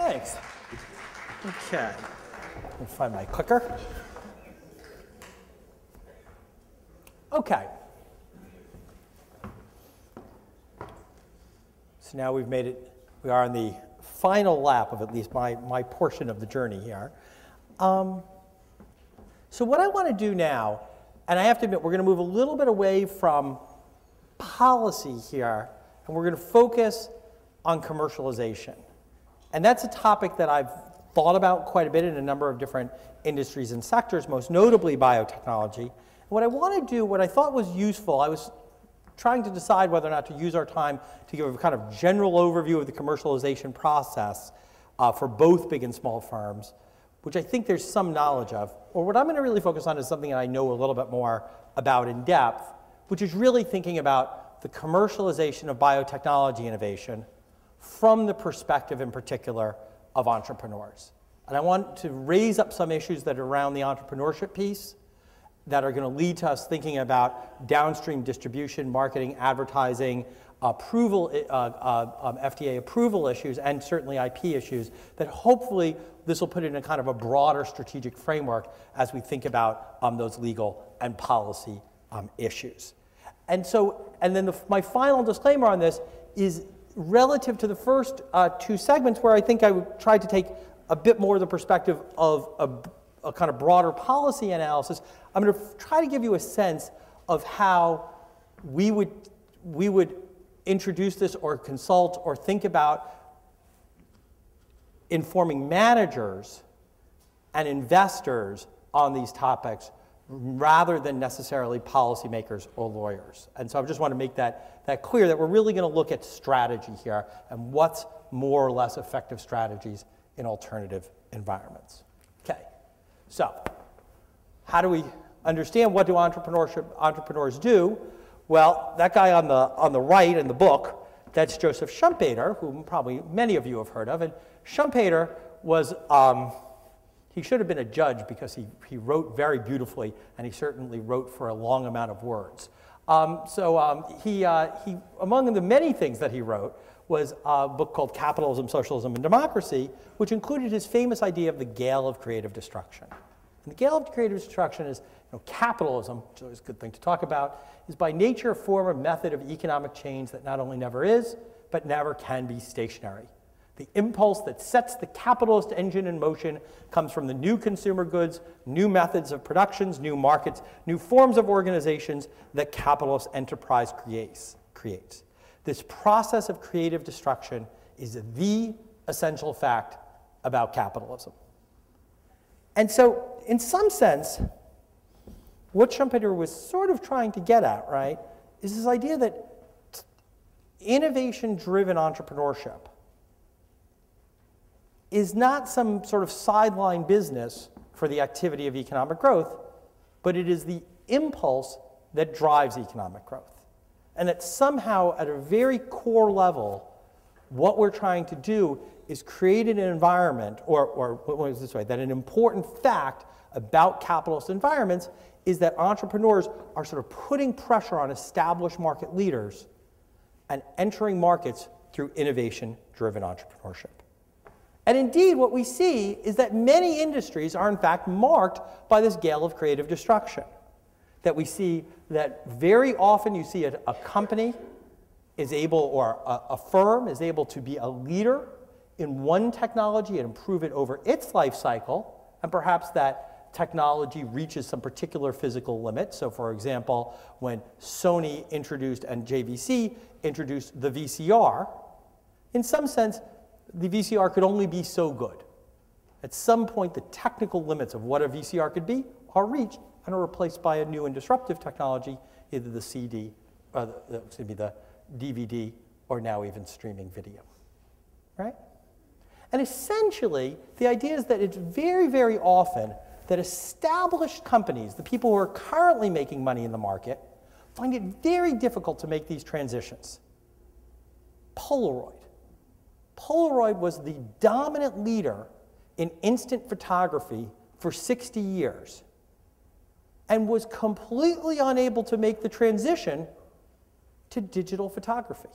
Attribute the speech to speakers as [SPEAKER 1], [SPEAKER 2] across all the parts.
[SPEAKER 1] Thanks. Okay. Let me find my clicker. Okay. So now we've made it, we are on the final lap of at least my portion of the journey here. So what I want to do now, and I have to admit, we're going to move a little bit away from policy here, and we're going to focus on commercialization. And that's a topic that I've thought about quite a bit in a number of different industries and sectors, most notably biotechnology. And what I want to do, what I thought was useful, I was trying to decide whether or not to use our time to give a kind of general overview of the commercialization process for both big and small firms, which I think there's some knowledge of. Or what I'm going to really focus on is something that I know a little bit more about in depth, which is really thinking about the commercialization of biotechnology innovation from the perspective, in particular, of entrepreneurs. And I want to raise up some issues that are around the entrepreneurship piece that are going to lead to us thinking about downstream distribution, marketing, advertising, approval, FDA approval issues, and certainly IP issues that hopefully this will put in a kind of a broader strategic framework as we think about those legal and policy issues. And so, and then my final disclaimer on this is relative to the first two segments where I think I would try to take a bit more of the perspective of a kind of broader policy analysis. I'm going to try to give you a sense of how we would introduce this or consult or think about informing managers and investors on these topics rather than necessarily policymakers or lawyers. And so I just want to make that clear that we're really going to look at strategy here and what's more or less effective strategies in alternative environments. Okay, so how do we understand what do entrepreneurs do? Well, that guy on the right in the book, that's Joseph Schumpeter, whom probably many of you have heard of. And Schumpeter was, he should have been a judge because he wrote very beautifully, and he certainly wrote for a long amount of words. He among the many things that he wrote was a book called Capitalism, Socialism, and Democracy, which included his famous idea of the Gale of Creative Destruction. And the Gale of Creative Destruction is capitalism, which is always a good thing to talk about, is by nature a form or method of economic change that not only never is, but never can be stationary. The impulse that sets the capitalist engine in motion comes from the new consumer goods, new methods of productions, new markets, new forms of organizations that capitalist enterprise creates. This process of creative destruction is the essential fact about capitalism. And so, in some sense, what Schumpeter was sort of trying to get at, right, is this idea that innovation-driven entrepreneurship is not some sort of sideline business for the activity of economic growth, but it is the impulse that drives economic growth. And that somehow, at a very core level, what we're trying to do is create an environment, or what is this way, that an important fact about capitalist environments is that entrepreneurs are sort of putting pressure on established market leaders and entering markets through innovation-driven entrepreneurship. And indeed, what we see is that many industries are in fact marked by this gale of creative destruction. That we see that very often you see a company is able, or a firm is able to be a leader in one technology and improve it over its life cycle, and perhaps that technology reaches some particular physical limit. So for example, when Sony introduced and JVC introduced the VCR, in some sense, the VCR could only be so good. At some point, the technical limits of what a VCR could be are reached and are replaced by a new and disruptive technology, either the CD, or the DVD, or now even streaming video, right? And essentially, the idea is that it's very, very often that established companies, the people who are currently making money in the market, find it very difficult to make these transitions. Polaroid. Polaroid was the dominant leader in instant photography for 60 years and was completely unable to make the transition to digital photography.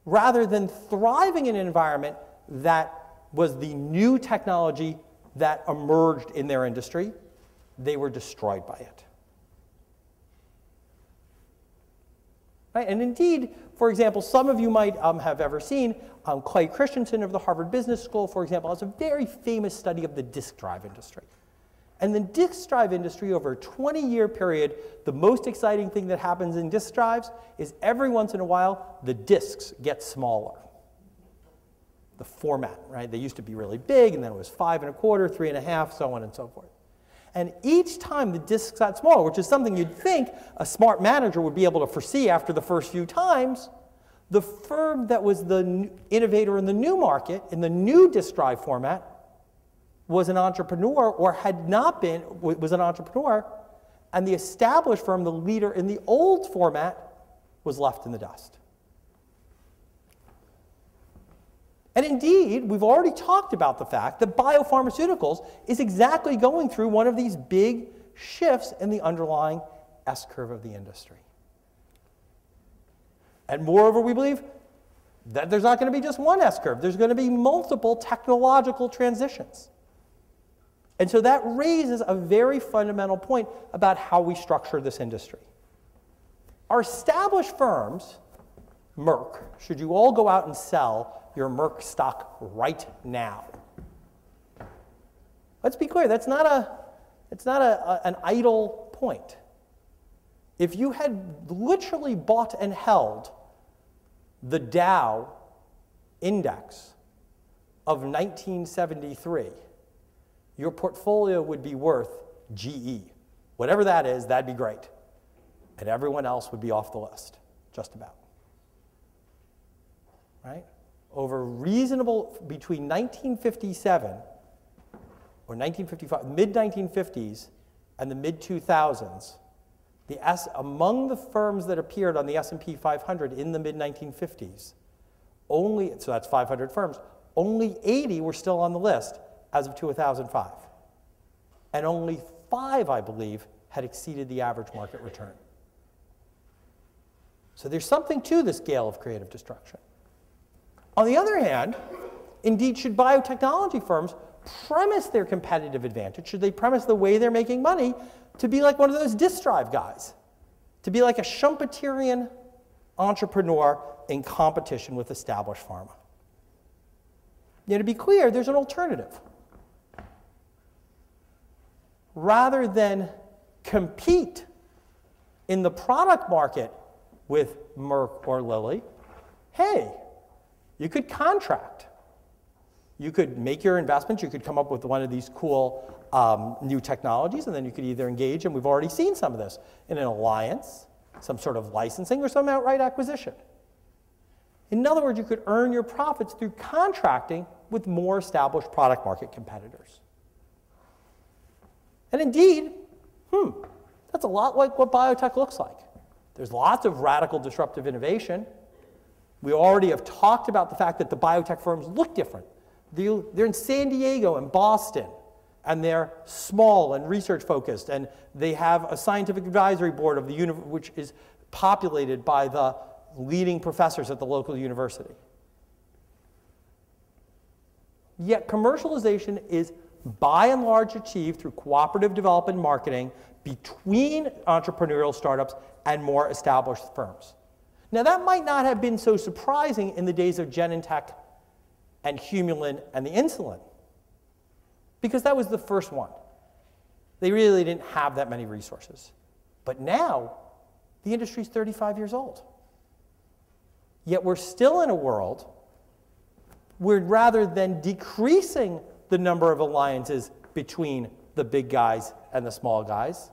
[SPEAKER 1] Rather than thriving in an environment that was the new technology that emerged in their industry, they were destroyed by it. Right? And indeed, for example, some of you might have ever seen Clay Christensen of the Harvard Business School, for example, has a very famous study of the disk drive industry. And the disk drive industry, over a 20-year period, the most exciting thing that happens in disk drives is every once in a while, the disks get smaller. The format, right? They used to be really big, and then it was 5 1/4, 3 1/2, so on and so forth. And each time the disks got smaller, which is something you'd think a smart manager would be able to foresee after the first few times, the firm that was the innovator in the new market, in the new disk drive format, was an entrepreneur, or had not been, was an entrepreneur, and the established firm, the leader in the old format, was left in the dust. And indeed, we've already talked about the fact that biopharmaceuticals is exactly going through one of these big shifts in the underlying S-curve of the industry. And moreover, we believe that there's not going to be just one S-curve. There's going to be multiple technological transitions. And so that raises a very fundamental point about how we structure this industry. Our established firms, Merck, should you all go out and sell your Merck stock right now? Let's be clear, that's not an idle point. If you had literally bought and held the Dow index of 1973, your portfolio would be worth GE. Whatever that is, that'd be great. And everyone else would be off the list, just about. Right? Over reasonable, between 1957 or 1955, mid-1950s and the mid-2000s, among the firms that appeared on the S&P 500 in the mid-1950s, so that's 500 firms, only 80 were still on the list as of 2005. And only 5, I believe, had exceeded the average market return. So there's something to this gale of creative destruction. On the other hand, indeed, should biotechnology firms premise their competitive advantage, should they premise the way they're making money to be like one of those disk drive guys, to be like a Schumpeterian entrepreneur in competition with established pharma? To be clear, there's an alternative. Rather than compete in the product market with Merck or Lilly, hey, you could contract. You could make your investments. You could come up with one of these cool new technologies, and then you could either engage, and we've already seen some of this, in an alliance, some sort of licensing, or some outright acquisition. In other words, you could earn your profits through contracting with more established product market competitors. And indeed, that's a lot like what biotech looks like. There's lots of radical disruptive innovation. We already have talked about the fact that the biotech firms look different. They're in San Diego and Boston, and they're small and research focused, and they have a scientific advisory board of the which is populated by the leading professors at the local university. Yet commercialization is by and large achieved through cooperative development and marketing between entrepreneurial startups and more established firms. Now, that might not have been so surprising in the days of Genentech and Humulin and the insulin, because that was the first one. They really didn't have that many resources. But now, the industry is 35 years old. Yet we're still in a world where rather than decreasing the number of alliances between the big guys and the small guys,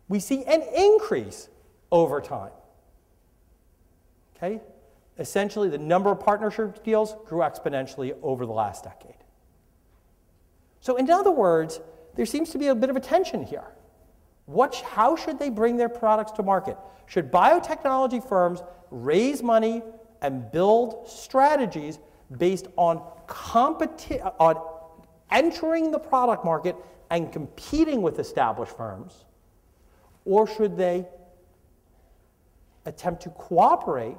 [SPEAKER 1] we see an increase over time. Okay? Essentially, the number of partnership deals grew exponentially over the last decade. So in other words, there seems to be a bit of a tension here. How should they bring their products to market? Should biotechnology firms raise money and build strategies based on entering the product market and competing with established firms? Or should they attempt to cooperate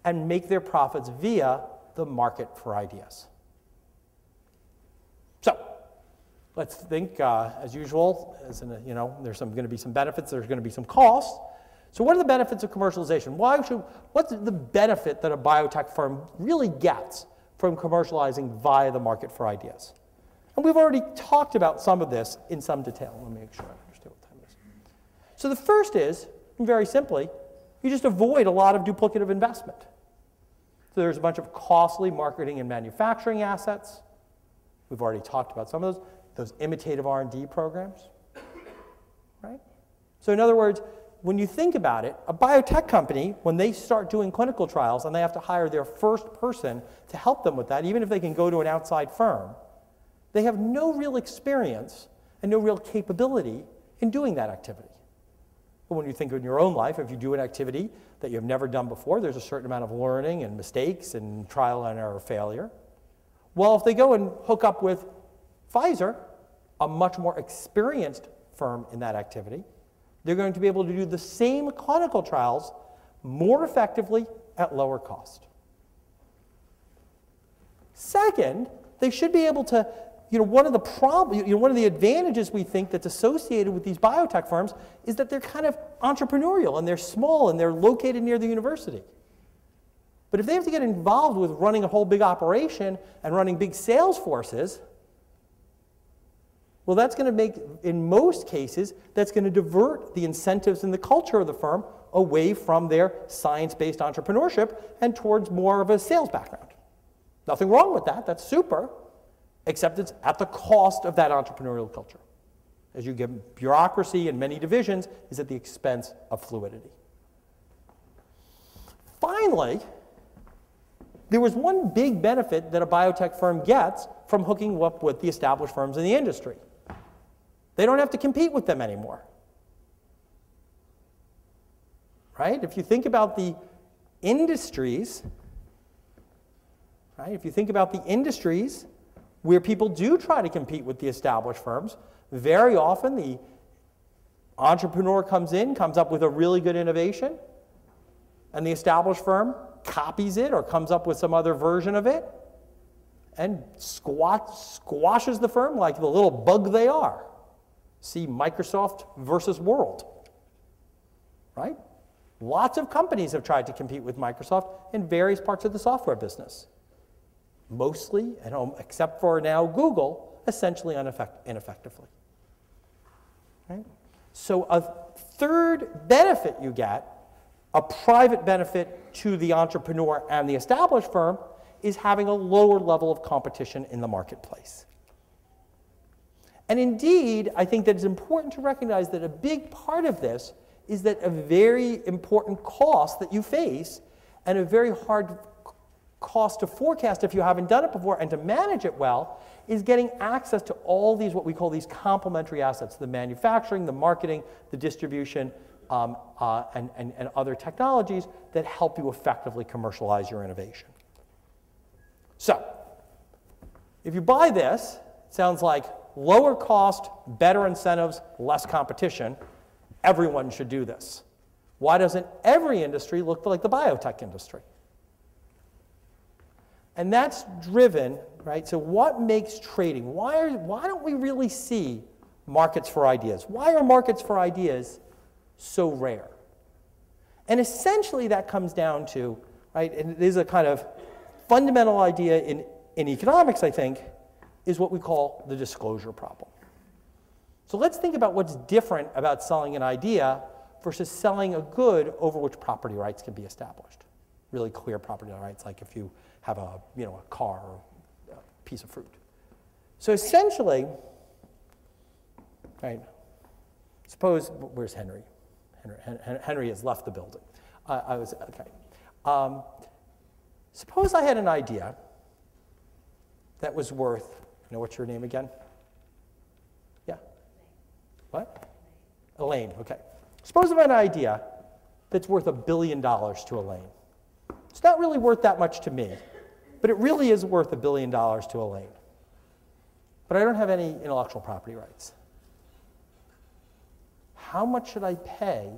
[SPEAKER 1] and make their profits via the market for ideas. So let's think, as usual, there's going to be some benefits, there's going to be some costs. So what are the benefits of commercialization? What's the benefit that a biotech firm really gets from commercializing via the market for ideas? And we've already talked about some of this in some detail. Let me make sure I understand what time it is. So the first is, very simply, you just avoid a lot of duplicative investment. So there's a bunch of costly marketing and manufacturing assets. We've already talked about some of those imitative R&D programs, right? So in other words, when you think about it, a biotech company, when they start doing clinical trials and they have to hire their first person to help them with that, even if they can go to an outside firm, they have no real experience and no real capability in doing that activity. But when you think in your own life, if you do an activity that you've never done before, there's a certain amount of learning and mistakes and trial and error failure. Well, if they go and hook up with Pfizer, a much more experienced firm in that activity, they're going to be able to do the same clinical trials more effectively at lower cost. Second, they should be able to, one of the advantages we think that's associated with these biotech firms is that they're kind of entrepreneurial and they're small and they're located near the university. But if they have to get involved with running a whole big operation and running big sales forces, well, that's going to make, in most cases, that's going to divert the incentives and the culture of the firm away from their science-based entrepreneurship and towards more of a sales background. Nothing wrong with that. That's super, except it's at the cost of that entrepreneurial culture. As you get bureaucracy and many divisions, is at the expense of fluidity. Finally, there was one big benefit that a biotech firm gets from hooking up with the established firms in the industry. They don't have to compete with them anymore. Right? If you think about the industries, right? If you think about the industries where people do try to compete with the established firms, very often the entrepreneur comes up with a really good innovation, and the established firm copies it or comes up with some other version of it and squashes the firm like the little bug they are. See Microsoft versus World, right? Lots of companies have tried to compete with Microsoft in various parts of the software business. Mostly, except for now Google, essentially ineffectively. Right? So a third benefit you get, a private benefit to the entrepreneur and the established firm, is having a lower level of competition in the marketplace. And indeed, I think that it's important to recognize that a big part of this is that a very important cost that you face and a very hard cost to forecast if you haven't done it before and to manage it well is getting access to all these, what we call these complementary assets, the manufacturing, the marketing, the distribution, and other technologies that help you effectively commercialize your innovation. So, if you buy this, it sounds like lower cost, better incentives, less competition. Everyone should do this. Why doesn't every industry look like the biotech industry? And that's driven, right? So what makes trading? Why don't we really see markets for ideas? Why are markets for ideas so rare? And essentially that comes down to, right, and it is a kind of fundamental idea in economics, I think, is what we call the disclosure problem. So let's think about what's different about selling an idea versus selling a good over which property rights can be established. Really clear property rights, like if you have a car or a piece of fruit. So essentially, right, suppose, where's Henry? Henry has left the building. Suppose I had an idea that was worth, what's your name again? Yeah. What? Elaine, okay. Suppose I had an idea that's worth $1 billion to Elaine. It's not really worth that much to me, but it really is worth $1 billion to Elaine. But I don't have any intellectual property rights. How much should I pay?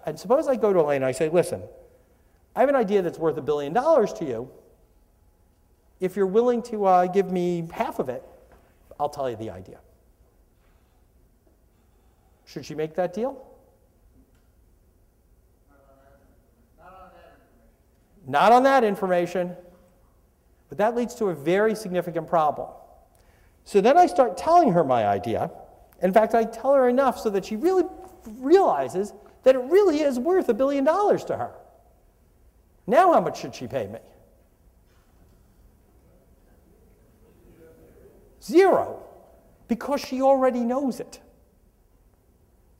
[SPEAKER 1] And suppose I go to Elaine and I say, listen, I have an idea that's worth $1 billion to you, if you're willing to give me half of it, I'll tell you the idea. Should she make that deal? Not on that information. But that leads to a very significant problem. So then I start telling her my idea. In fact, I tell her enough so that she really realizes that it really is worth $1 billion to her. Now how much should she pay me? 0, because she already knows it.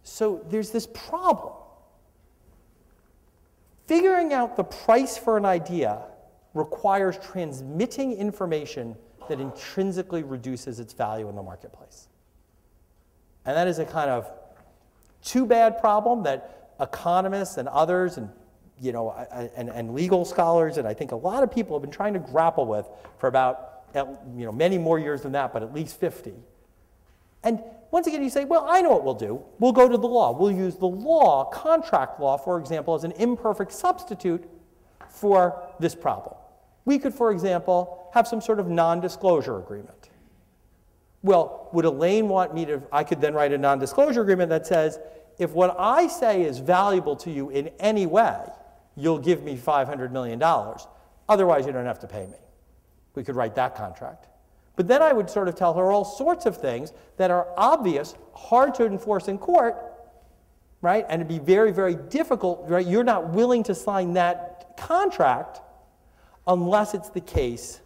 [SPEAKER 1] So there's this problem. Figuring out the price for an idea requires transmitting information that intrinsically reduces its value in the marketplace. And that is a kind of too bad problem that economists and others and, and legal scholars, and I think a lot of people have been trying to grapple with for about many more years than that, but at least 50. And once again, you say, well, I know what we'll do. We'll go to the law. We'll use the law, contract law, for example, as an imperfect substitute for this problem. We could, for example, have some sort of non-disclosure agreement. Well, would Elaine want me to, I could then write a non-disclosure agreement that says, if what I say is valuable to you in any way, you'll give me $500 million. Otherwise, you don't have to pay me. We could write that contract. But then I would sort of tell her all sorts of things that are obvious, hard to enforce in court, right? And it'd be very, very difficult, right? You're not willing to sign that contract unless it's the case,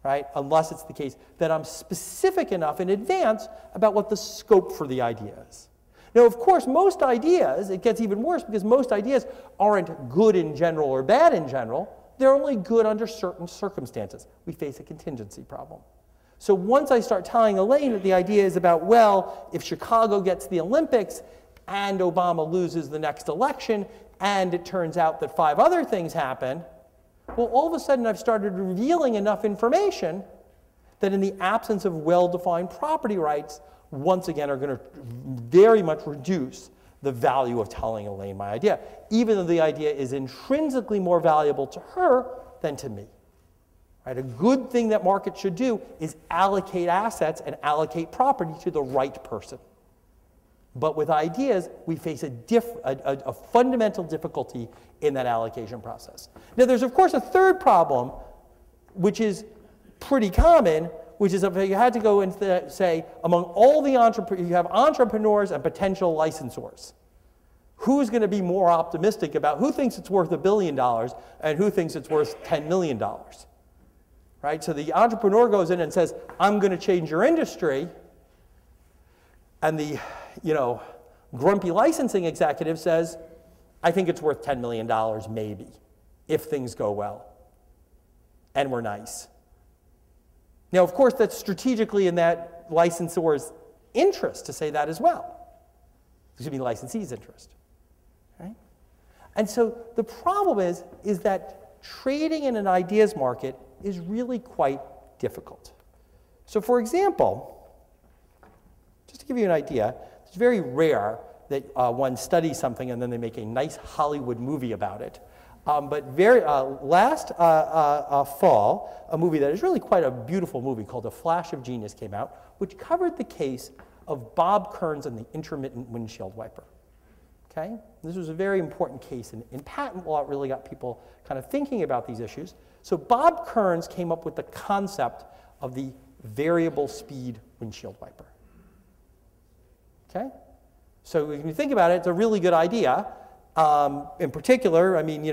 [SPEAKER 1] right? Unless it's the case that I'm specific enough in advance about what the scope for the idea is. Now, of course, most ideas, it gets even worse because most ideas aren't good in general or bad in general. They're only good under certain circumstances. We face a contingency problem. So once I start telling Elaine that the idea is about, well, if Chicago gets the Olympics and Obama loses the next election and it turns out that 5 other things happen, well, all of a sudden I've started revealing enough information that in the absence of well-defined property rights, once again are going to very much reduce the value of telling Elaine my idea, even though the idea is intrinsically more valuable to her than to me. Right? A good thing that markets should do is allocate assets and allocate property to the right person. But with ideas, we face a fundamental difficulty in that allocation process. Now, there's, of course, a third problem, which is pretty common, which is if you had to go and say, among all the entrepreneurs, you have entrepreneurs and potential licensors. Who's going to be more optimistic about who thinks it's worth $1 billion and who thinks it's worth $10 million? Right? So the entrepreneur goes in and says, I'm going to change your industry. And the grumpy licensing executive says, I think it's worth $10 million maybe, if things go well. And we're nice. Now, of course, that's strategically in that licensor's interest to say that as well. Excuse me, licensee's interest. Right? And so the problem is that trading in an ideas market is really quite difficult. So for example, just to give you an idea, it's very rare that one studies something and then they make a nice Hollywood movie about it. But last fall, a movie that is really quite a beautiful movie called A Flash of Genius came out, which covered the case of Bob Kearns and the intermittent windshield wiper. Okay? This was a very important case, and in patent law, it really got people kind of thinking about these issues. So Bob Kearns came up with the concept of the variable speed windshield wiper. Okay? So when you think about it, it's a really good idea. In particular, I mean,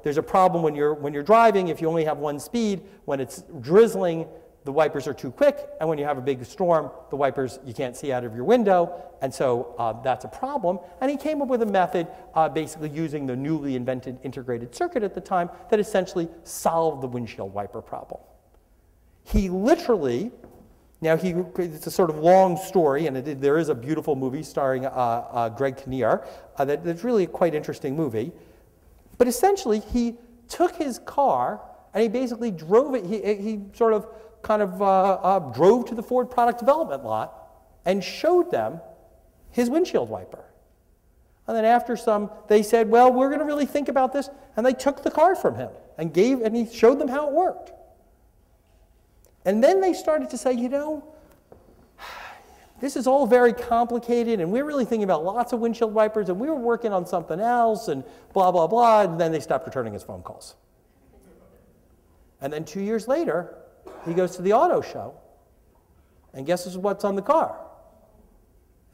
[SPEAKER 1] there's a problem when you're driving if you only have one speed. When it's drizzling, the wipers are too quick, and when you have a big storm, the wipers you can't see out of your window, and so that's a problem. And he came up with a method basically using the newly invented integrated circuit at the time that essentially solved the windshield wiper problem. He literally, it's a sort of long story, and there is a beautiful movie starring Greg Kinnear that's really a quite interesting movie. But essentially, he took his car and he basically drove it. He sort of drove to the Ford product development lot and showed them his windshield wiper. And then after they said, well, we're going to really think about this, and they took the car from him and he showed them how it worked. And then they started to say, you know, this is all very complicated, and we're really thinking about lots of windshield wipers, and we were working on something else, and blah, blah, blah, and then they stopped returning his phone calls. And then 2 years later, he goes to the auto show, and guess what's on the car?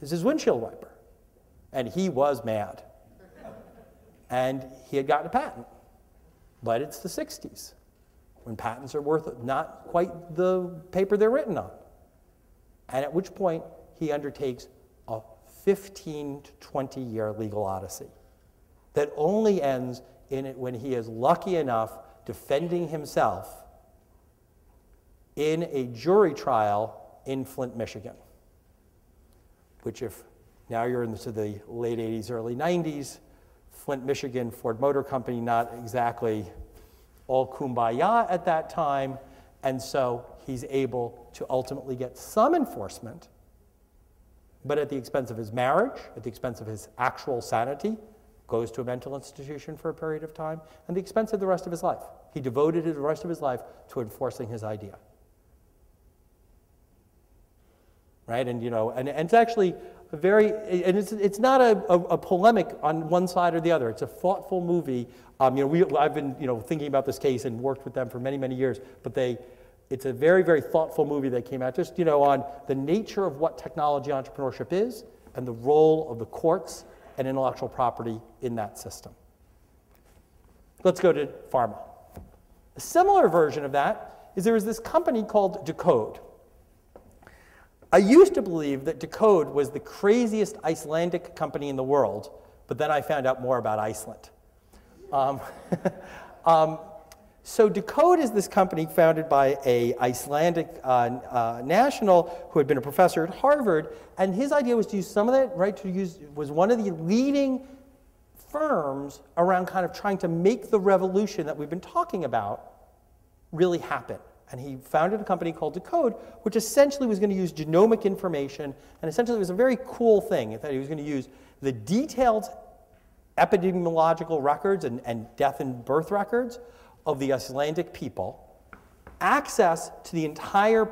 [SPEAKER 1] It's his windshield wiper. And he was mad. And he had gotten a patent. But it's the 60s, when patents are worth not quite the paper they're written on. And at which point, he undertakes a 15 to 20-year legal odyssey that only ends in it when he is lucky enough defending himself in a jury trial in Flint, Michigan, which if now you're into the late 80s, early 90s, Flint, Michigan, Ford Motor Company, not exactly all kumbaya at that time, and so he's able to ultimately get some enforcement, but at the expense of his marriage, at the expense of his actual sanity, goes to a mental institution for a period of time, and the expense of the rest of his life. He devoted the rest of his life to enforcing his idea. Right, and you know, and it's actually a very, and it's not a polemic on one side or the other. It's a thoughtful movie. You know, I've been thinking about this case and worked with them for many, many years, but it's a very, very thoughtful movie that came out just on the nature of what technology entrepreneurship is and the role of the courts and intellectual property in that system. Let's go to pharma. A similar version of that is there was this company called Decode. I used to believe that Decode was the craziest Icelandic company in the world, but then I found out more about Iceland. So Decode is this company founded by an Icelandic national who had been a professor at Harvard, and his idea was to use some of that, right, was one of the leading firms around kind of trying to make the revolution that we've been talking about really happen. And he founded a company called Decode, which essentially was going to use genomic information, and essentially it was a very cool thing that he was going to use the detailed epidemiological records and death and birth records of the Icelandic people, access to the entire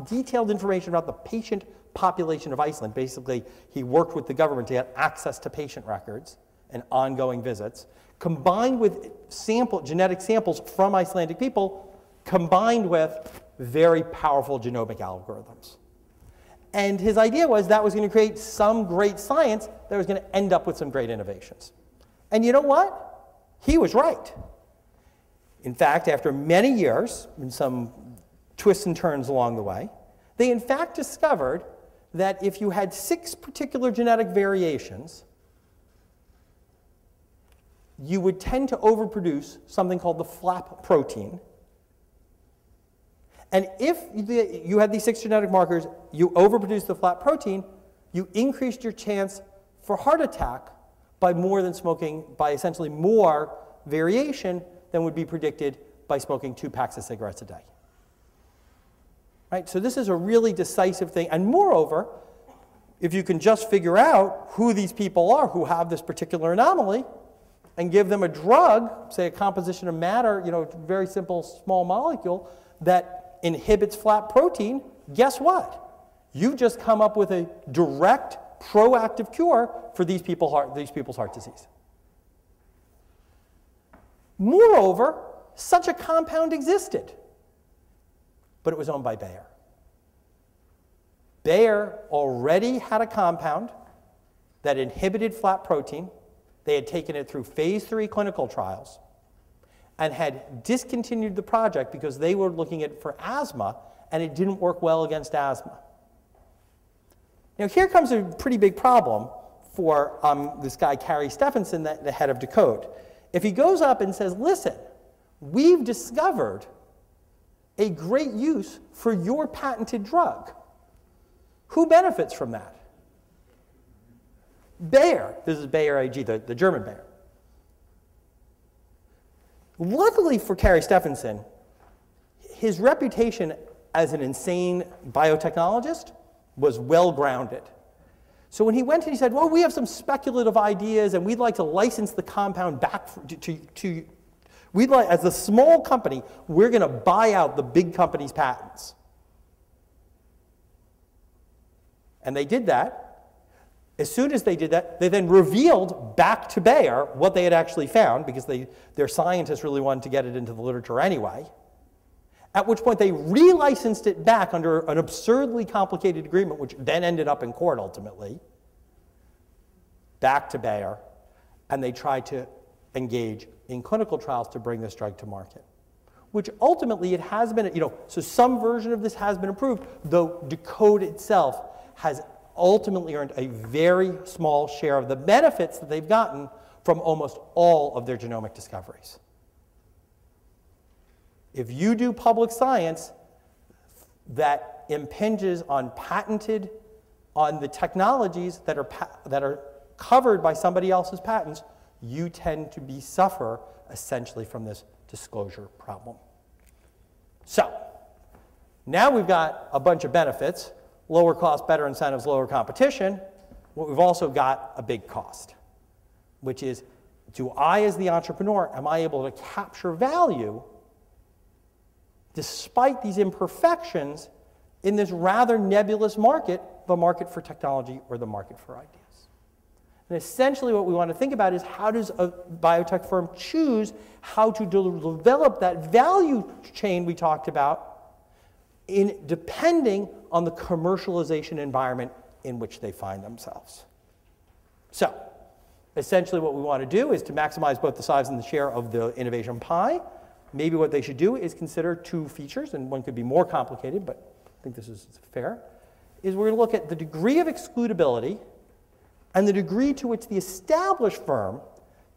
[SPEAKER 1] detailed information about the patient population of Iceland. Basically, he worked with the government to get access to patient records and ongoing visits, combined with genetic samples from Icelandic people, combined with very powerful genomic algorithms. And his idea was that was going to create some great science that was going to end up with some great innovations. And you know what? He was right. In fact, after many years and some twists and turns along the way, they in fact discovered that if you had 6 particular genetic variations, you would tend to overproduce something called the FLAP protein. And if you had these 6 genetic markers, you overproduced the FLAP protein, you increased your chance for heart attack by more than smoking, by essentially more variation than would be predicted by smoking 2 packs of cigarettes a day. Right? So this is a really decisive thing. And moreover, if you can just figure out who these people are who have this particular anomaly and give them a drug, say a composition of matter, very simple small molecule that inhibits FLAP protein, guess what? You've just come up with a direct, proactive cure for these people's heart disease. Moreover, such a compound existed, but it was owned by Bayer. Bayer already had a compound that inhibited FLAP protein. They had taken it through phase 3 clinical trials and had discontinued the project because they were looking at it for asthma, and it didn't work well against asthma. Now here comes a pretty big problem for this guy, Carey Stephenson, the head of Decode. If he goes up and says, listen, we've discovered a great use for your patented drug, who benefits from that? Bayer. This is Bayer AG, the German Bayer. Luckily for Carey Stephenson, his reputation as an insane biotechnologist was well grounded. So when he went and he said, well, we have some speculative ideas and we'd like to license the compound back to We'd like, as a small company, we're going to buy out the big company's patents. And they did that. As soon as they did that, they then revealed back to Bayer what they had actually found, because their scientists really wanted to get it into the literature anyway. At which point they relicensed it back under an absurdly complicated agreement, which then ended up in court ultimately, back to Bayer, and they tried to engage in clinical trials to bring this drug to market. Which ultimately it has been, so some version of this has been approved, though Decode itself has ultimately earned a very small share of the benefits that they've gotten from almost all of their genomic discoveries. If you do public science that impinges on the technologies that are covered by somebody else's patents, you tend to suffer essentially from this disclosure problem. So, now we've got a bunch of benefits: lower cost, better incentives, lower competition. What we've also got a big cost, which is, do I, as the entrepreneur, am I able to capture value despite these imperfections in this rather nebulous market, the market for technology or the market for ideas? And essentially what we want to think about is, how does a biotech firm choose how to develop that value chain we talked about, depending on the commercialization environment in which they find themselves. So essentially what we want to do is to maximize both the size and the share of the innovation pie. Maybe what they should do is consider two features, and one could be more complicated, but I think this is fair, is we're going to look at the degree of excludability and the degree to which the established firm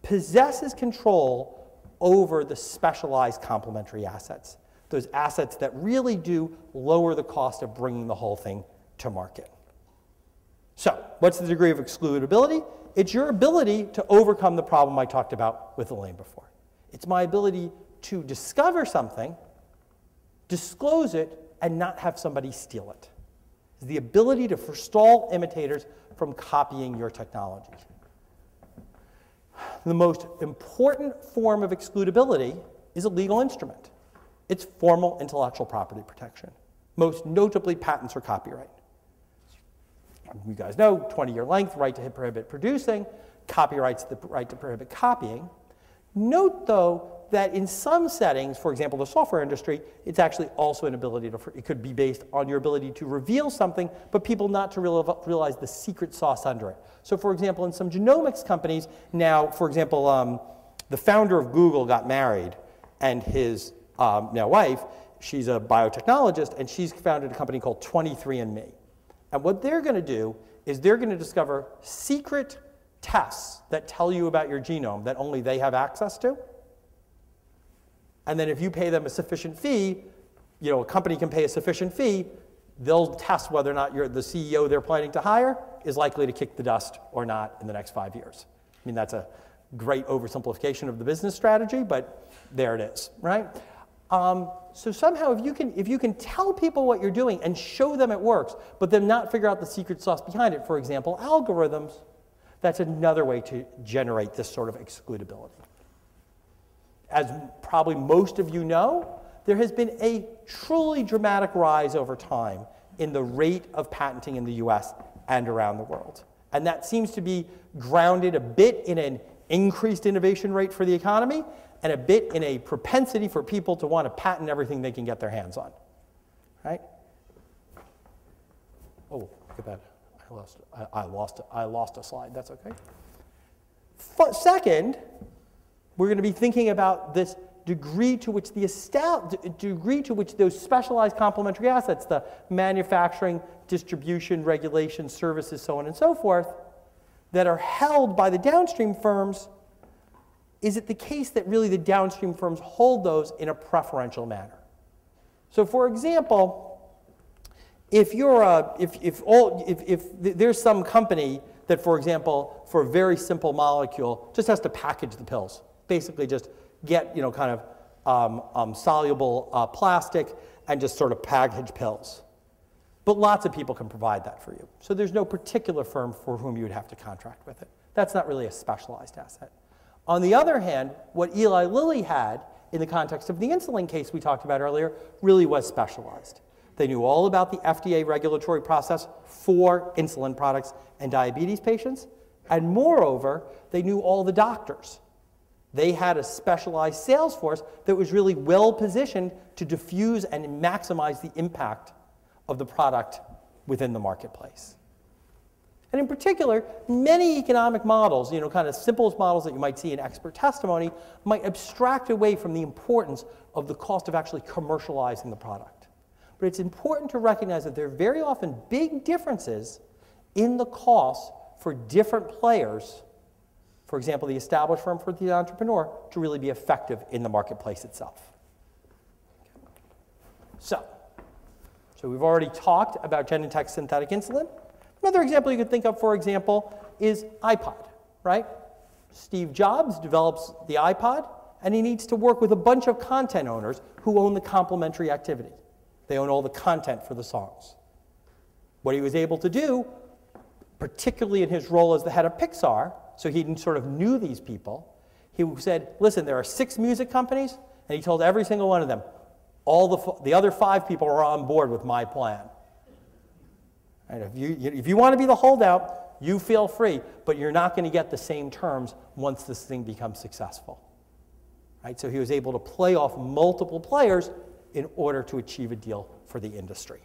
[SPEAKER 1] possesses control over the specialized complementary assets, those assets that really do lower the cost of bringing the whole thing to market. So, what's the degree of excludability? It's your ability to overcome the problem I talked about with Elaine before. It's my ability to discover something, disclose it, and not have somebody steal it. It's the ability to forestall imitators from copying your technology. The most important form of excludability is a legal instrument. It's formal intellectual property protection, most notably patents or copyright. You guys know, 20-year length, right to prohibit producing, copyright's the right to prohibit copying. Note, though, that in some settings, for example, the software industry, it's actually also an ability to, it could be based on your ability to reveal something, but people not to realize the secret sauce under it. So for example, in some genomics companies now, for example, the founder of Google got married, and his now wife, she's a biotechnologist, and she's founded a company called 23andMe. And what they're going to do is they're going to discover secret tests that tell you about your genome that only they have access to. And then if you pay them a sufficient fee, a company can pay a sufficient fee, they'll test whether or not the CEO they're planning to hire is likely to kick the dust or not in the next 5 years. I mean, that's a great oversimplification of the business strategy, but there it is, right? So somehow if you can tell people what you're doing and show them it works, but then not figure out the secret sauce behind it, for example, algorithms, that's another way to generate this sort of excludability. As probably most of you know, there has been a truly dramatic rise over time in the rate of patenting in the US and around the world. And that seems to be grounded a bit in an increased innovation rate for the economy and a bit in a propensity for people to want to patent everything they can get their hands on, right? Oh, look at that. I lost a slide. That's okay. Second, we're going to be thinking about this degree to which those specialized complementary assets, the manufacturing, distribution, regulation, services, so on and so forth, that are held by the downstream firms, is it the case that really the downstream firms hold those in a preferential manner? So for example, if there's some company that, for example, for a very simple molecule, just has to package the pills. Basically just get, kind of soluble plastic and just sort of package pills. But lots of people can provide that for you. So there's no particular firm for whom you would have to contract with it. That's not really a specialized asset. On the other hand, what Eli Lilly had in the context of the insulin case we talked about earlier really was specialized. They knew all about the FDA regulatory process for insulin products and diabetes patients, and moreover, they knew all the doctors. They had a specialized sales force that was really well positioned to diffuse and maximize the impact of the product within the marketplace. And in particular, many economic models, kind of simplest models that you might see in expert testimony, might abstract away from the importance of the cost of actually commercializing the product. But it's important to recognize that there are very often big differences in the costs for different players, for example, the established firm for the entrepreneur, to really be effective in the marketplace itself. So we've already talked about Genentech's synthetic insulin. Another example you could think of, for example, is iPod, right? Steve Jobs develops the iPod, and he needs to work with a bunch of content owners who own the complementary activity. They own all the content for the songs. What he was able to do, particularly in his role as the head of Pixar, so he sort of knew these people, he said, listen, there are 6 music companies, and he told every single one of them, all the other 5 people are on board with my plan. And if you want to be the holdout, you feel free, but you're not going to get the same terms once this thing becomes successful. Right? So he was able to play off multiple players in order to achieve a deal for the industry.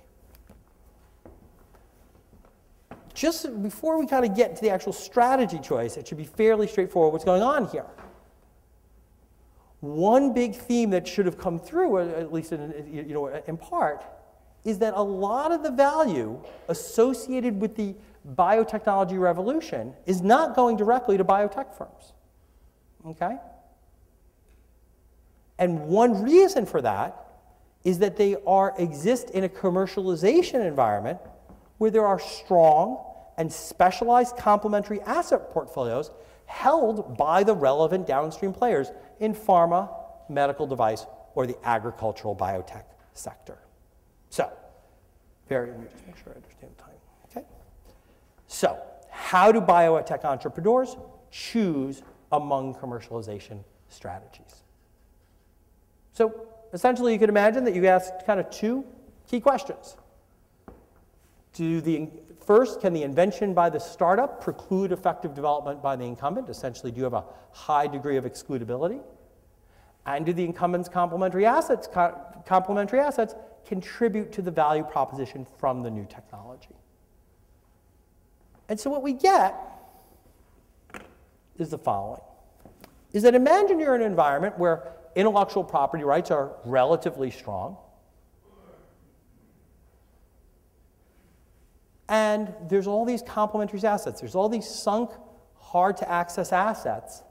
[SPEAKER 1] Just before we kind of get to the actual strategy choice, it should be fairly straightforward what's going on here. One big theme that should have come through, at least in part, is that a lot of the value associated with the biotechnology revolution is not going directly to biotech firms. Okay? And one reason for that is that they exist in a commercialization environment where there are strong and specialized complementary asset portfolios held by the relevant downstream players in pharma, medical device, or the agricultural biotech sector. So, let me just make sure I understand the time. Okay? So, how do biotech entrepreneurs choose among commercialization strategies? So, essentially, you can imagine that you ask kind of 2 key questions. First, can the invention by the startup preclude effective development by the incumbent? Essentially, do you have a high degree of excludability? And do the incumbent's complementary assets contribute to the value proposition from the new technology? And so what we get is the following. Is that imagine you're in an environment where intellectual property rights are relatively strong, and there's all these complementary assets. There's all these sunk, hard-to-access assets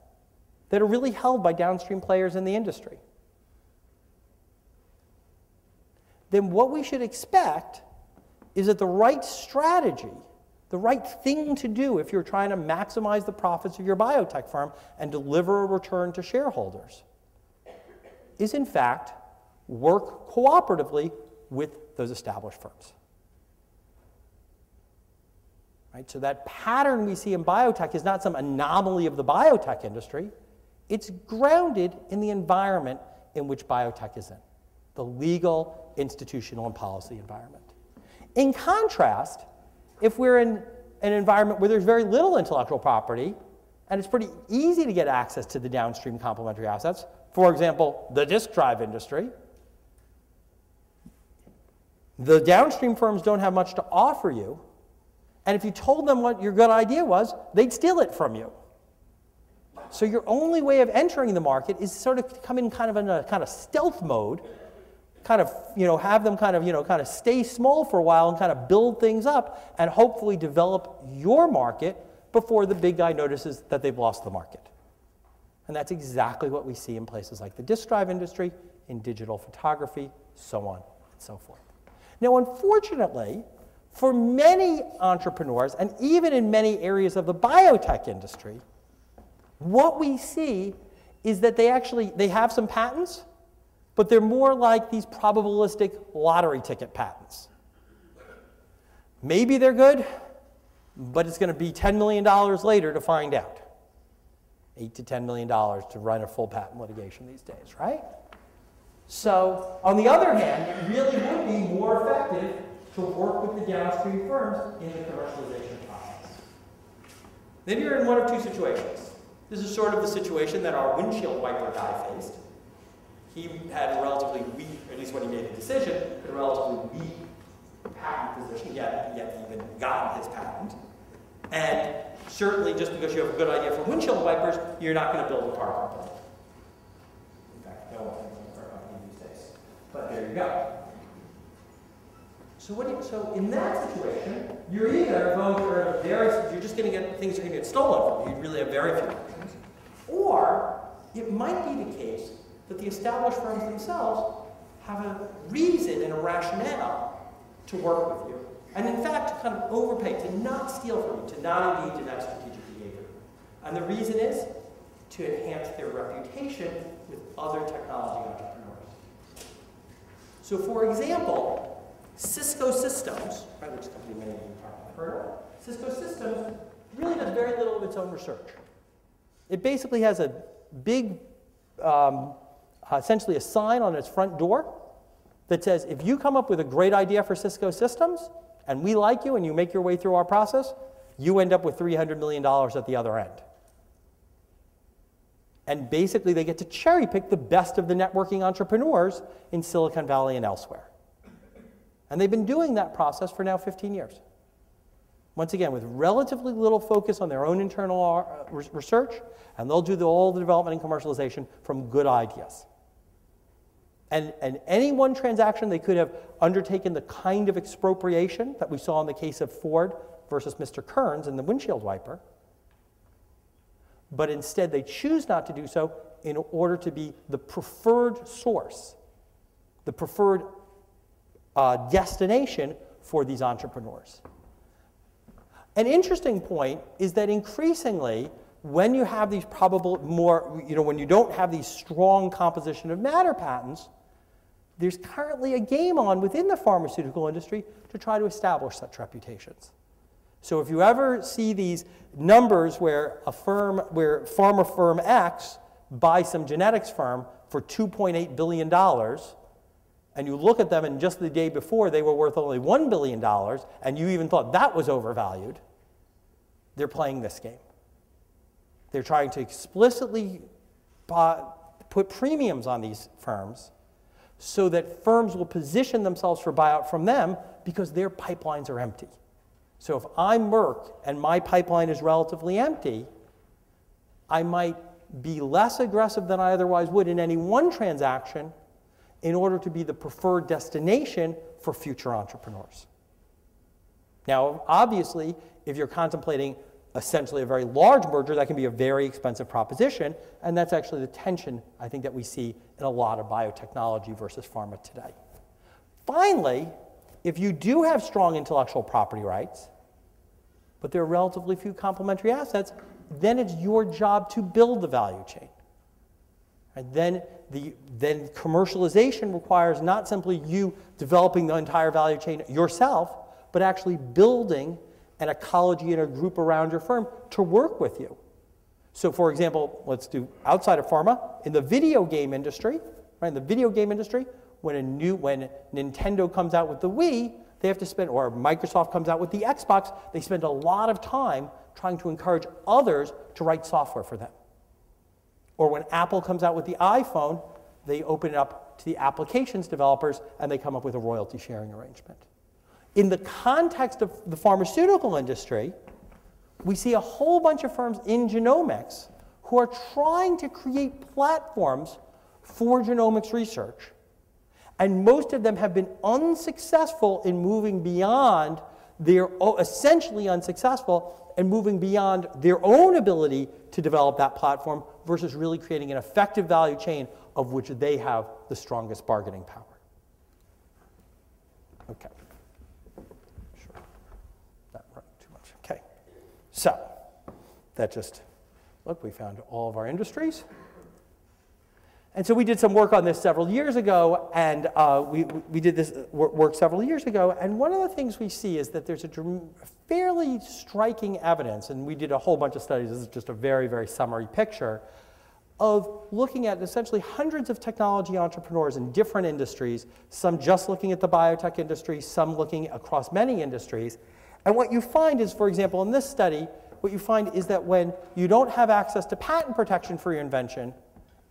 [SPEAKER 1] that are really held by downstream players in the industry. Then what we should expect is that the right strategy, the right thing to do if you're trying to maximize the profits of your biotech firm and deliver a return to shareholders, is in fact work cooperatively with those established firms. Right? So that pattern we see in biotech is not some anomaly of the biotech industry. It's grounded in the environment in which biotech is in, the legal, institutional, and policy environment. In contrast, if we're in an environment where there's very little intellectual property, and it's pretty easy to get access to the downstream complementary assets, for example, the disk drive industry, the downstream firms don't have much to offer you, and if you told them what your good idea was, they'd steal it from you. So your only way of entering the market is sort of come in kind of stealth mode, kind of, have them kind of stay small for a while and kind of build things up and hopefully develop your market before the big guy notices that they've lost the market. And that's exactly what we see in places like the disk drive industry, in digital photography, so on and so forth. Now, unfortunately, for many entrepreneurs, and even in many areas of the biotech industry, what we see is that they have some patents, but they're more like these probabilistic lottery ticket patents. Maybe they're good, but it's going to be $10 million later to find out. $8 to $10 million to run a full patent litigation these days, right? So, on the other hand, it really would be more effective to work with the downstream firms in the commercialization process. Then you're in one of two situations. This is sort of the situation that our windshield wiper guy faced. He had a relatively weak, at least when he made the decision, a relatively weak patent position, yet even gotten his patent. And certainly just because you have a good idea for windshield wipers, you're not going to build a car company. In fact, no one can build a car company these days. But there you go. So in that situation, you're either going to you're just going to get things are going to get stolen from you. You really have very few options. Or it might be the case that the established firms themselves have a reason and a rationale to work with you. And in fact, to kind of overpay, to not steal from you, to not engage in that strategic behavior. And the reason is to enhance their reputation with other technology entrepreneurs. So for example, Cisco Systems, right, which is a company many of you probably have heard of, Cisco Systems really does very little of its own research. It basically has a big, essentially a sign on its front door that says, if you come up with a great idea for Cisco Systems, and we like you, and you make your way through our process, you end up with $300 million at the other end. And basically, they get to cherry pick the best of the networking entrepreneurs in Silicon Valley and elsewhere. And they've been doing that process for now 15 years. Once again, with relatively little focus on their own internal research, and they'll do all the development and commercialization from good ideas. And any one transaction, they could have undertaken the kind of expropriation that we saw in the case of Ford versus Mr. Kearns and the windshield wiper. But instead, they choose not to do so in order to be the preferred source, the preferred destination for these entrepreneurs. An interesting point is that increasingly, when you have these when you don't have these strong composition of matter patents, there's currently a game on within the pharmaceutical industry to try to establish such reputations. So if you ever see these numbers where pharma firm X buys some genetics firm for $2.8 billion, and you look at them and just the day before they were worth only $1 billion, and you even thought that was overvalued, they're playing this game. They're trying to explicitly put premiums on these firms so that firms will position themselves for buyout from them because their pipelines are empty. So if I'm Merck and my pipeline is relatively empty, I might be less aggressive than I otherwise would in any one transaction in order to be the preferred destination for future entrepreneurs. Now, obviously, if you're contemplating essentially a very large merger, that can be a very expensive proposition, and that's actually the tension, I think, that we see in a lot of biotechnology versus pharma today. Finally, if you do have strong intellectual property rights, but there are relatively few complementary assets, then it's your job to build the value chain. And then commercialization requires not simply you developing the entire value chain yourself, but actually building an ecology and a group around your firm to work with you. So for example, let's do outside of pharma, in the video game industry, right, in the video game industry, when Nintendo comes out with the Wii, they have to spend, or Microsoft comes out with the Xbox, they spend a lot of time trying to encourage others to write software for them. Or when Apple comes out with the iPhone, they open it up to the applications developers and they come up with a royalty sharing arrangement. In the context of the pharmaceutical industry, we see a whole bunch of firms in genomics who are trying to create platforms for genomics research. And most of them have been unsuccessful in moving beyond essentially unsuccessful and moving beyond their own ability to develop that platform versus really creating an effective value chain of which they have the strongest bargaining power. Okay. Sure. Not running too much. Okay. So, that just, look, we found all of our industries. And so we did some work on this several years ago, and we did this work several years ago, and one of the things we see is that there's a fairly striking evidence, and we did a whole bunch of studies, this is just a very, very summary picture, of looking at essentially hundreds of technology entrepreneurs in different industries, some just looking at the biotech industry, some looking across many industries. And what you find is, for example, in this study, what you find is that when you don't have access to patent protection for your invention,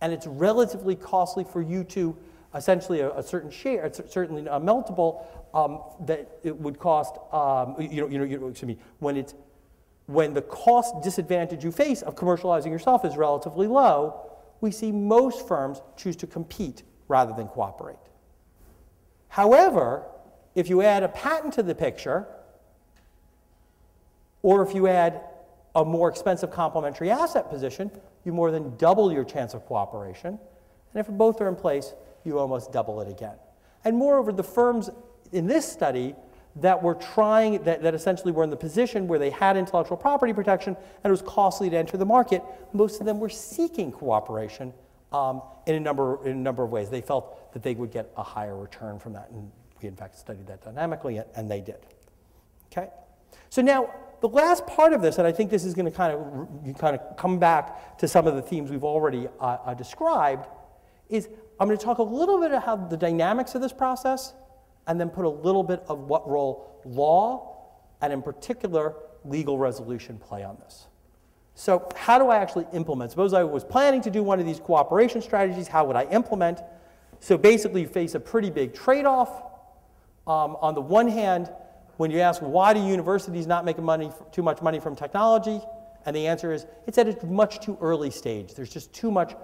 [SPEAKER 1] and it's relatively costly for you to essentially a certain share, it's certainly a multiple that it would cost, excuse me, when the cost disadvantage you face of commercializing yourself is relatively low, we see most firms choose to compete rather than cooperate. However, if you add a patent to the picture, or if you add a more expensive complementary asset position, you more than double your chance of cooperation. And if both are in place, you almost double it again. And moreover, the firms in this study that were trying, that essentially were in the position where they had intellectual property protection and it was costly to enter the market, most of them were seeking cooperation in a number of ways. They felt that they would get a higher return from that. And we, in fact, studied that dynamically, and they did. Okay? So now, the last part of this, and I think this is going to kind of come back to some of the themes we've already described, is I'm going to talk a little bit about how the dynamics of this process, and then put a little bit of what role law, and in particular, legal resolution play on this. So how do I actually implement? Suppose I was planning to do one of these cooperation strategies, how would I implement? So basically, you face a pretty big trade-off. On the one hand, when you ask, why do universities not make too much money from technology? And the answer is, it's at a much too early stage. There's just too much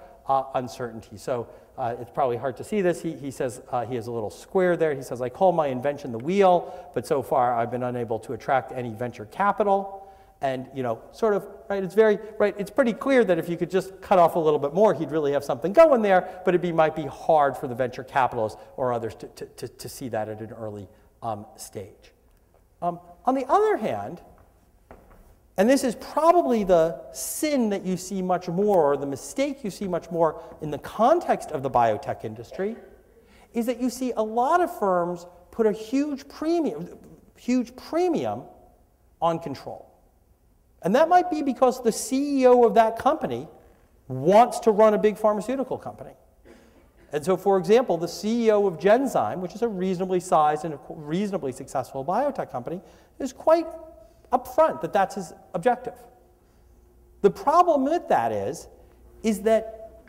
[SPEAKER 1] uncertainty. So it's probably hard to see this. He says, he has a little square there. He says, I call my invention the wheel, but so far I've been unable to attract any venture capital. And, sort of, right, it's pretty clear that if you could just cut off a little bit more, he'd really have something going there, but it might be hard for the venture capitalists or others to see that at an early stage. On the other hand, and this is probably the sin that you see much more, or the mistake you see much more in the context of the biotech industry, is that you see a lot of firms put a huge premium on control. And that might be because the CEO of that company wants to run a big pharmaceutical company. And so, for example, the CEO of Genzyme, which is a reasonably sized and a reasonably successful biotech company, is quite upfront that that's his objective. The problem with that is that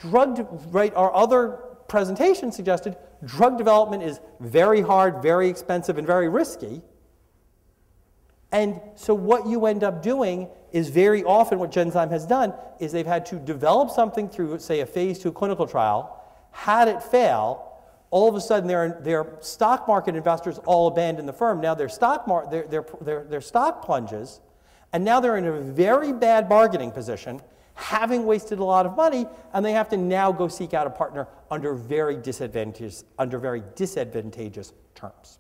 [SPEAKER 1] our other presentation suggested drug development is very hard, very expensive, and very risky. And so what you end up doing is very often what Genzyme has done is they've had to develop something through, say, a phase 2 clinical trial, had it fail, all of a sudden their stock market investors all abandon the firm. Now their stock plunges, and now they're in a very bad bargaining position, having wasted a lot of money, and they have to now go seek out a partner under very disadvantageous terms.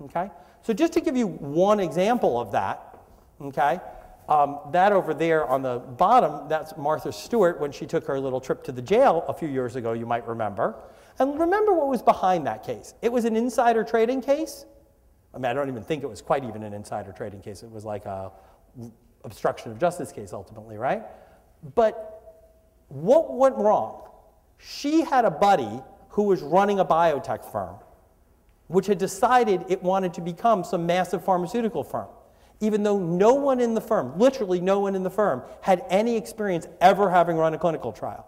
[SPEAKER 1] Okay? So just to give you one example of that, okay, that over there on the bottom, that's Martha Stewart when she took her little trip to the jail a few years ago, you might remember. And remember what was behind that case. It was an insider trading case. I mean, I don't even think it was quite even an insider trading case. It was like a obstruction of justice case ultimately, right? But what went wrong? She had a buddy who was running a biotech firm, which had decided it wanted to become some massive pharmaceutical firm, even though no one in the firm, literally no one in the firm, had any experience ever having run a clinical trial.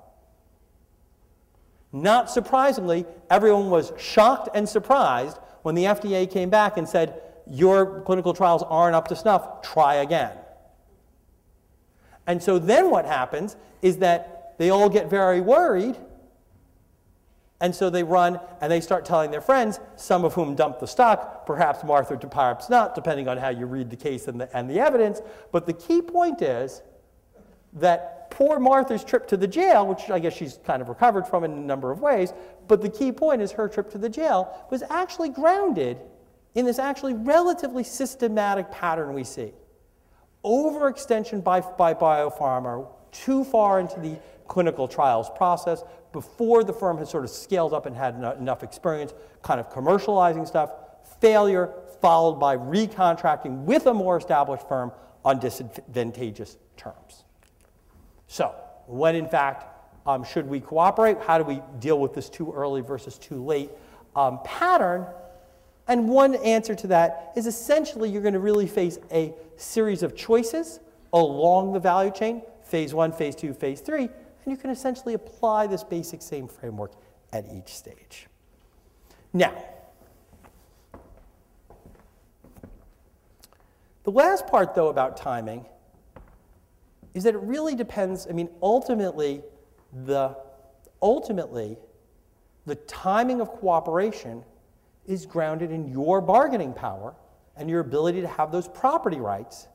[SPEAKER 1] Not surprisingly, everyone was shocked and surprised when the FDA came back and said, your clinical trials aren't up to snuff, try again. And so then what happens is that they all get very worried, and so they run and they start telling their friends, some of whom dump the stock, perhaps Martha, perhaps not, depending on how you read the case and the evidence. But the key point is that poor Martha's trip to the jail, which I guess she's kind of recovered from in a number of ways, but the key point is her trip to the jail was actually grounded in this actually relatively systematic pattern we see. Overextension by biopharma too far into the clinical trials process, before the firm has sort of scaled up and had enough experience kind of commercializing stuff, failure followed by recontracting with a more established firm on disadvantageous terms. So when in fact should we cooperate? How do we deal with this too early versus too late pattern? And one answer to that is essentially you're going to really face a series of choices along the value chain, phase 1, phase 2, phase 3, and you can essentially apply this basic same framework at each stage. Now, the last part, though, about timing is that it really depends. I mean, ultimately, the timing of cooperation is grounded in your bargaining power and your ability to have those property rights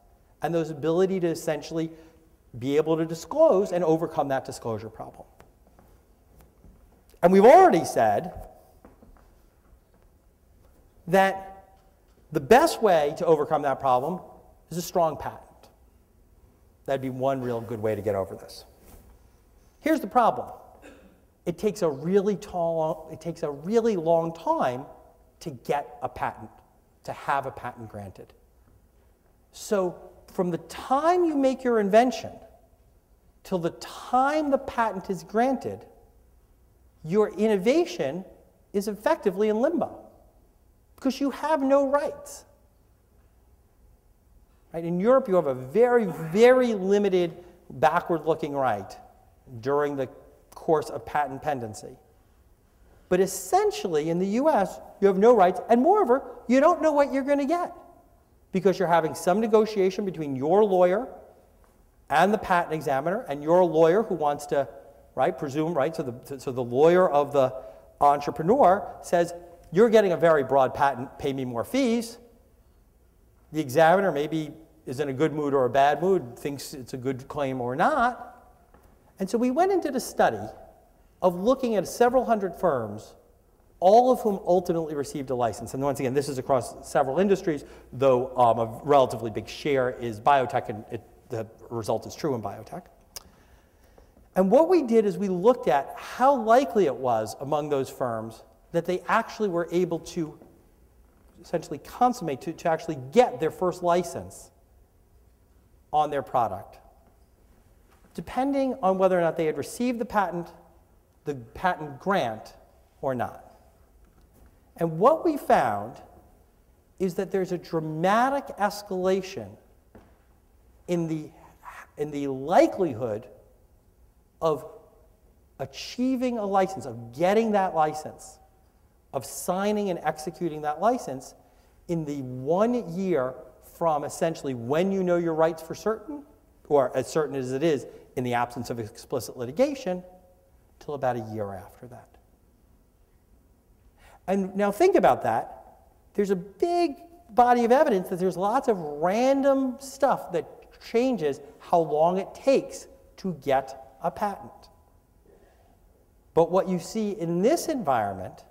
[SPEAKER 1] and those ability to essentially be able to disclose and overcome that disclosure problem. And we've already said that the best way to overcome that problem is a strong patent. That'd be one real good way to get over this. Here's the problem. It takes a really long time to get a patent, to have a patent granted. So from the time you make your invention till the time the patent is granted, your innovation is effectively in limbo because you have no rights. Right? In Europe, you have a very, very limited backward-looking right during the course of patent pendency. But essentially, in the US, you have no rights, and moreover, you don't know what you're going to get because you're having some negotiation between your lawyer and the patent examiner, and your lawyer who wants to, presume, so the lawyer of the entrepreneur says, you're getting a very broad patent, pay me more fees. The examiner maybe is in a good mood or a bad mood, thinks it's a good claim or not. And so we went and did a study of looking at several hundred firms, all of whom ultimately received a license. And once again, this is across several industries, though a relatively big share is biotech, and the result is true in biotech. And what we did is we looked at how likely it was among those firms that they actually were able to essentially consummate, to actually get their first license on their product, depending on whether or not they had received the patent grant or not. And what we found is that there's a dramatic escalation in the likelihood of achieving a license, of getting that license, of signing and executing that license in the 1 year from essentially when you know your rights for certain, or as certain as it is in the absence of explicit litigation, till about a year after that. And now think about that. There's a big body of evidence that there's lots of random stuff that changes how long it takes to get a patent. But what you see in this environment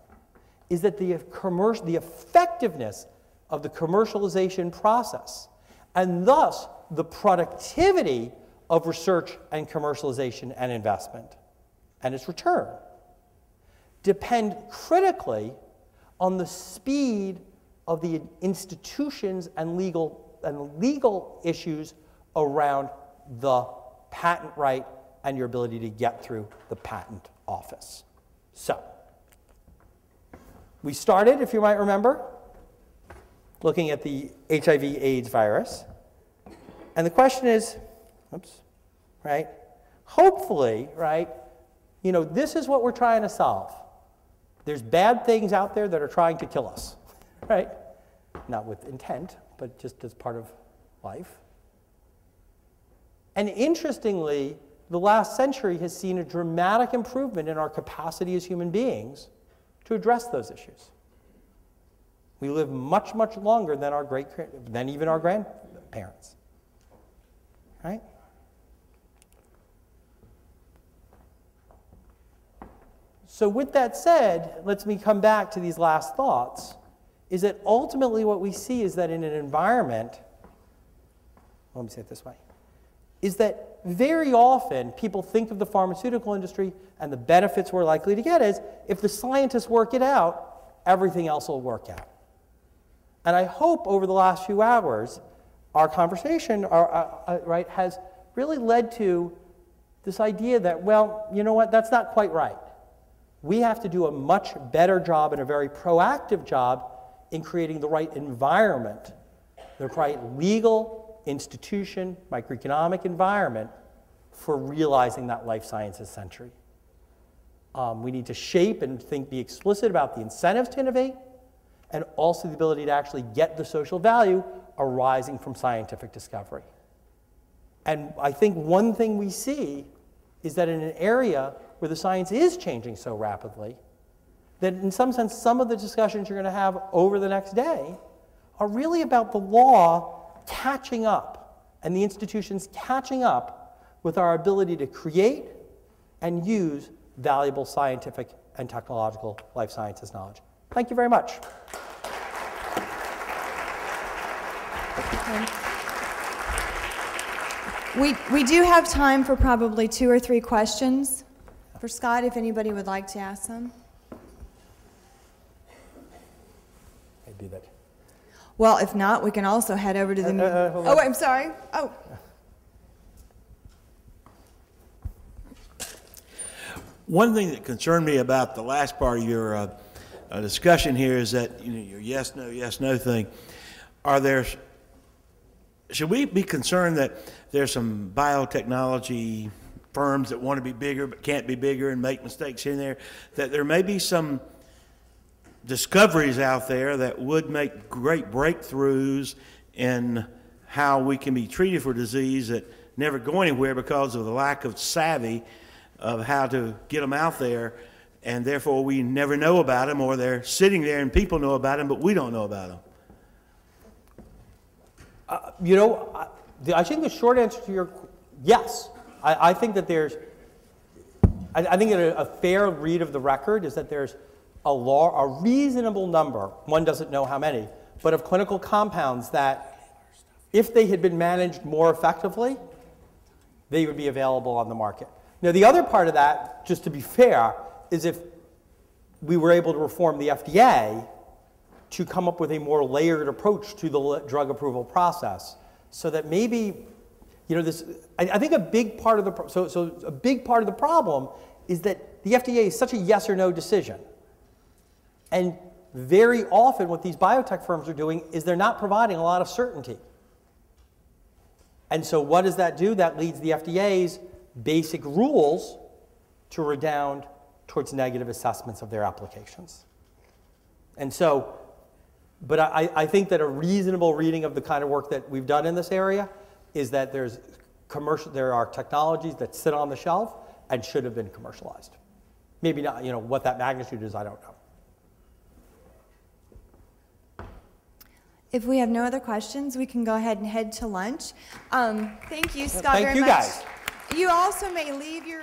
[SPEAKER 1] is that the effectiveness of the commercialization process, and thus the productivity of research and commercialization and investment and its return, depend critically on the speed of the institutions and legal issues around the patent right and your ability to get through the patent office. So, we started, if you might remember, looking at the HIV/AIDS virus. And the question is, hopefully, this is what we're trying to solve. There's bad things out there that are trying to kill us, right? Not with intent, but just as part of life. And interestingly, the last century has seen a dramatic improvement in our capacity as human beings to address those issues. We live much, much longer than even our grandparents, right? So with that said, let me come back to these last thoughts, is that ultimately what we see is that in an environment, let me say it this way, is that that very often people think of the pharmaceutical industry and the benefits we're likely to get as if the scientists work it out, everything else will work out. And I hope over the last few hours, our conversation right, has really led to this idea that, well, you know what, that's not quite right. We have to do a much better job and a very proactive job in creating the right environment, the right legal, institution, microeconomic environment for realizing that life sciences century. We need to shape and be explicit about the incentives to innovate, and also the ability to actually get the social value arising from scientific discovery. And I think one thing we see is that in an area where the science is changing so rapidly, that in some sense, some of the discussions you're going to have over the next day are really about the law catching up and the institutions catching up with our ability to create and use valuable scientific and technological life sciences knowledge. Thank you very much.
[SPEAKER 2] We do have time for probably 2 or 3 questions for Scott, if anybody would like to ask them.
[SPEAKER 1] I do that.
[SPEAKER 2] Well, if not, we can also head over to the... oh, I'm sorry. Oh.
[SPEAKER 3] One thing that concerned me about the last part of your discussion here is that, you know, your yes, no thing. Should we be concerned that there's some biotechnology firms that want to be bigger but can't be bigger and make mistakes here and there, that there may be some discoveries out there that would make great breakthroughs in how we can be treated for disease that never go anywhere because of the lack of savvy of how to get them out there, and therefore we never know about them, or they're sitting there and people know about them but we don't know about them?
[SPEAKER 1] You know, I think the short answer to your yes. I think that there's, I think that a fair read of the record is that there's a reasonable number, one doesn't know how many, but of clinical compounds that if they had been managed more effectively, they would be available on the market. Now, the other part of that, just to be fair, is if we were able to reform the FDA to come up with a more layered approach to the drug approval process, so that maybe, you know, this. I think a big part of the a big part of the problem is that the FDA is such a yes or no decision, and very often what these biotech firms are doing is they're not providing a lot of certainty. And so, what does that do? That leads the FDA's basic rules to redound towards negative assessments of their applications. And so. But I think that a reasonable reading of the kind of work that we've done in this area is that there are technologies that sit on the shelf and should have been commercialized. Maybe not, you know, what that magnitude is, I don't know.
[SPEAKER 2] If we have no other questions, we can go ahead and head to lunch. Thank you, Scott,
[SPEAKER 1] Thank you, guys.
[SPEAKER 2] You also may leave your...